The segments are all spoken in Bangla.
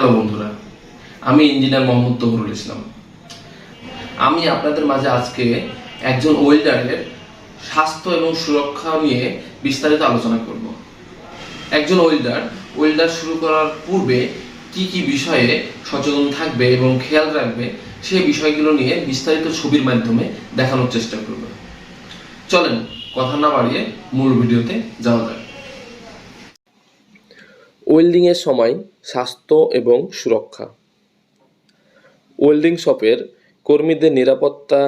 হ্যালো বন্ধুরা, আমি ইঞ্জিনিয়ার মোহাম্মদ তহুরুল ইসলাম। আমি আপনাদের মাঝে আজকে একজন ওয়েল্ডারের স্বাস্থ্য এবং সুরক্ষা নিয়ে বিস্তারিত আলোচনা করব। একজন ওয়েল্ডার শুরু করার পূর্বে কি কি বিষয়ে সচেতন থাকবে এবং খেয়াল রাখবে সেই বিষয়গুলো নিয়ে বিস্তারিত ছবির মাধ্যমে দেখানোর চেষ্টা করব। চলেন কথা না বাড়িয়ে মূল ভিডিওতে যাওয়া যাক। ওয়েল্ডিংয়ের সময় স্বাস্থ্য এবং সুরক্ষা। ওয়েল্ডিং শপের কর্মীদের নিরাপত্তা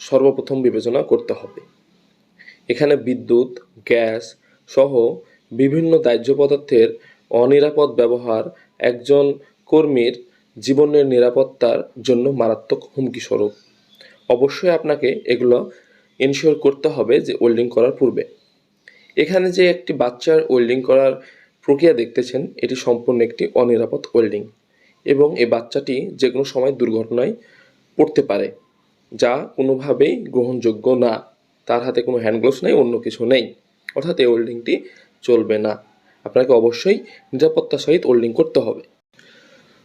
সর্বপ্রথম বিবেচনা করতে হবে। এখানে বিদ্যুৎ, গ্যাস সহ বিভিন্ন দাহ্য পদার্থের অনিরাপদ ব্যবহার একজন কর্মীর জীবনের নিরাপত্তার জন্য মারাত্মক হুমকি স্বরূপ। অবশ্যই আপনাকে এগুলো এনশিওর করতে হবে যে ওয়েল্ডিং করার পূর্বে। এখানে যে একটি বাচ্চার ওয়েল্ডিং করার প্রক্রিয়া দেখতেছেন, এটি সম্পূর্ণ একটি অনিরাপদ ওয়েল্ডিং এবং এই বাচ্চাটি যে কোনো সময় দুর্ঘটনায় পড়তে পারে, যা কোনোভাবেই গ্রহণযোগ্য না। তার হাতে কোনো হ্যান্ড গ্লোভস নেই, অন্য কিছু নেই, অর্থাৎ এই ওয়েল্ডিংটি চলবে না। আপনাকে অবশ্যই নিরাপত্তার সহিত ওয়েল্ডিং করতে হবে।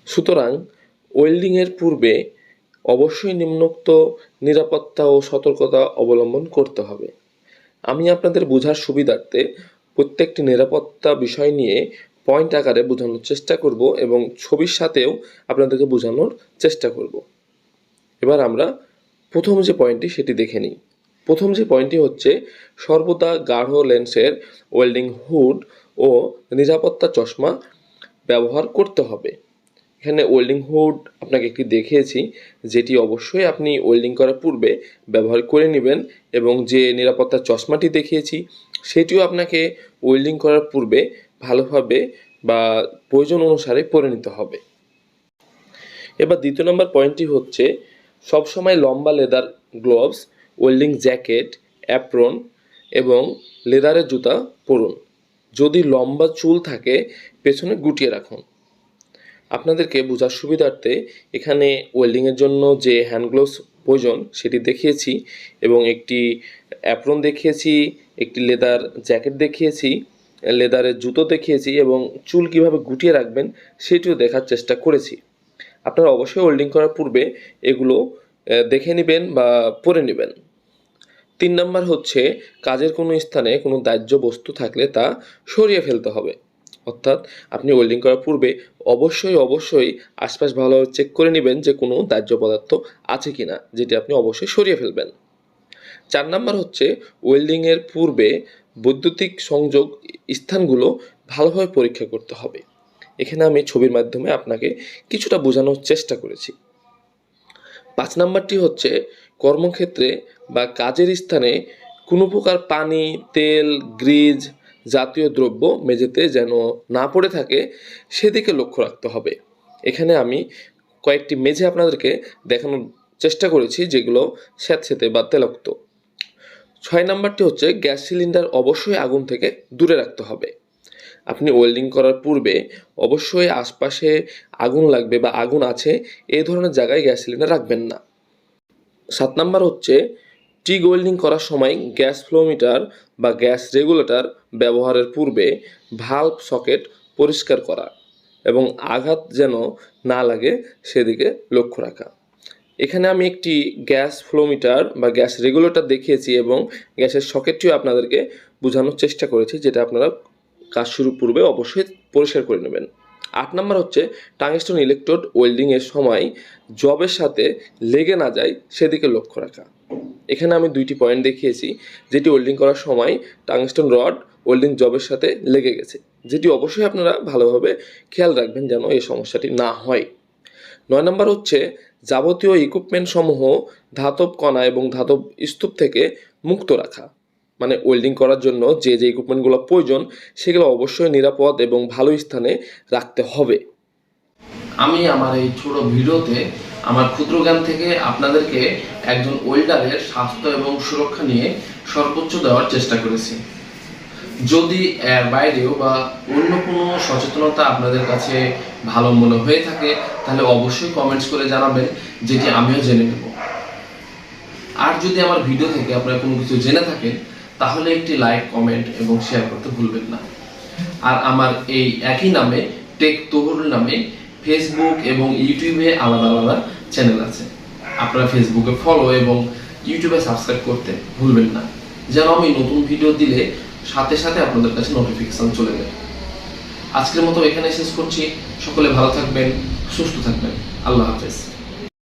সুতরাং ওয়েল্ডিংয়ের পূর্বে অবশ্যই নিম্নোক্ত নিরাপত্তা ও সতর্কতা অবলম্বন করতে হবে। আমি আপনাদের বোঝার সুবিধার্থে প্রত্যেকটি নিরাপত্তা বিষয় নিয়ে পয়েন্ট আকারে বোঝানোর চেষ্টা করব এবং ছবির সাথেও আপনাদেরকে বোঝানোর চেষ্টা করব। এবার আমরা প্রথম যে পয়েন্টটি সেটি দেখে নিই। প্রথম যে পয়েন্টটি হচ্ছে সর্বদা গাঢ় লেন্সের ওয়েল্ডিং হুড ও নিরাপত্তা চশমা ব্যবহার করতে হবে। এখানে ওয়েল্ডিং হুড আপনাকে একটি দেখিয়েছি, যেটি অবশ্যই আপনি ওয়েল্ডিং করার পূর্বে ব্যবহার করে নেবেন, এবং যে নিরাপত্তা চশমাটি দেখিয়েছি সেটিও আপনাকে ওয়েল্ডিং করার পূর্বে ভালোভাবে বা প্রয়োজন অনুসারে পরে নিতে হবে। এবার দ্বিতীয় নম্বর পয়েন্টটি হচ্ছে সবসময় লম্বা leather gloves, welding jacket, apron এবং লেদারের জুতা পরুন। যদি লম্বা চুল থাকে পেছনে গুটিয়ে রাখুন। আপনাদেরকে বোঝার সুবিধার্থে এখানে ওয়েল্ডিংয়ের জন্য যে হ্যান্ড গ্লোভস প্রয়োজন সেটি দেখিয়েছি, এবং একটি অ্যাপ্রন দেখিয়েছি, একটি লেদার জ্যাকেট দেখিয়েছি, লেদারের জুতো দেখিয়েছি, এবং চুল কীভাবে গুটিয়ে রাখবেন সেটিও দেখার চেষ্টা করেছি। আপনারা অবশ্যই ওয়েল্ডিং করার পূর্বে এগুলো দেখে নেবেন বা পরে নেবেন। 3 নম্বর হচ্ছে কাজের কোনো স্থানে কোনো দাহ্য বস্তু থাকলে তা সরিয়ে ফেলতে হবে। অর্থাৎ আপনি ওয়েল্ডিং করার পূর্বে অবশ্যই আশপাশ ভালোভাবে চেক করে নেবেন যে কোনো দাহ্য পদার্থ আছে কিনা, যেটি আপনি অবশ্যই সরিয়ে ফেলবেন। 4 নম্বর হচ্ছে ওয়েল্ডিংয়ের পূর্বে বৈদ্যুতিক সংযোগ স্থানগুলো ভালোভাবে পরীক্ষা করতে হবে। এখানে আমি ছবির মাধ্যমে আপনাকে কিছুটা বোঝানোর চেষ্টা করেছি। 5 নম্বরটি হচ্ছে কর্মক্ষেত্রে বা কাজের স্থানে কোনো প্রকার পানি, তেল, গ্রিজ জাতীয় দ্রব্য মেঝেতে যেন না পড়ে থাকে সেদিকে লক্ষ্য রাখতে হবে। এখানে আমি কয়েকটি মেঝে আপনাদেরকে দেখানোর চেষ্টা করেছি যেগুলো স্যাঁতসেঁতে বা তেলাক্ত। 6 নম্বরটি হচ্ছে গ্যাস সিলিন্ডার অবশ্যই আগুন থেকে দূরে রাখতে হবে। আপনি ওয়েল্ডিং করার পূর্বে অবশ্যই আশপাশে আগুন লাগবে বা আগুন আছে এই ধরনের জায়গায় গ্যাস সিলিন্ডার রাখবেন না। 7 নম্বর হচ্ছে টিগ ওয়েল্ডিং করার সময় গ্যাস ফ্লো মিটার বা গ্যাস রেগুলেটর ব্যবহারের পূর্বে ভালভ সকেট পরিষ্কার করা এবং আঘাত যেন না লাগে সেদিকে লক্ষ্য রাখা। এখানে আমি একটি গ্যাস ফ্লো মিটার বা গ্যাস রেগুলেটর দেখিয়েছি এবং গ্যাসের সকেটটিও আপনাদেরকে বোঝানোর চেষ্টা করেছি, যেটা আপনারা কাজ শুরুর পূর্বে অবশ্যই পরিষ্কার করে নেবেন। 8 নম্বর হচ্ছে টাংস্টন ইলেকট্রোড ওয়েল্ডিংয়ের সময় জবের সাথে লেগে না যায় সেদিকে লক্ষ্য রাখা। এখানে আমি 2টি পয়েন্ট দেখিয়েছি, যেটি ওয়েল্ডিং করার সময় টাংস্টন রড ওয়েল্ডিং জবের সাথে লেগে গেছে, যেটি অবশ্যই আপনারা ভালোভাবে খেয়াল রাখবেন যেন এই সমস্যাটি না হয়। 9 নম্বর হচ্ছে যাবতীয় ইকুইপমেন্ট সমূহ ধাতব কণা এবং ধাতব স্তূপ থেকে মুক্ত রাখা। মানে ওয়েল্ডিং করার জন্য যে ইকুইপমেন্টগুলো প্রয়োজন সেগুলো অবশ্যই নিরাপদ এবং ভালো স্থানে রাখতে হবে। আমি আমার এই ছোট ভিডিওতে আমার ক্ষুদ্র জ্ঞান থেকে আপনাদেরকে একজন ওয়েল্ডারের স্বাস্থ্য এবং সুরক্ষা নিয়ে সর্বোচ্চ দেওয়ার চেষ্টা করেছি। যদি এর বাইরেও বা অন্য কোনো সচেতনতা আপনাদের কাছে ভালো মনে হয়ে থাকে তাহলে অবশ্যই কমেন্টস করে জানাবেন, যেটি আমিও জেনে নেব। আর যদি আমার ভিডিও থেকে আপনারা কোনো কিছু জেনে থাকেন তাহলে একটি লাইক, কমেন্ট এবং শেয়ার করতে ভুলবেন না। আর আমার এই একই নামে টেক তহুরুল নামে ফেসবুক এবং ইউটিউবে আলাদা আলাদা চ্যানেল আছে। আপনারা ফেসবুকে ফলো এবং ইউটিউবে সাবস্ক্রাইব করতে ভুলবেন না, যেন আমি নতুন ভিডিও দিলে সাথে সাথে আপনাদের কাছে নোটিফিকেশন চলে যায়। আজকের মতো এখানে শেষ করছি। সকলে ভালো থাকবেন, সুস্থ থাকবেন। আল্লাহ হাফেজ।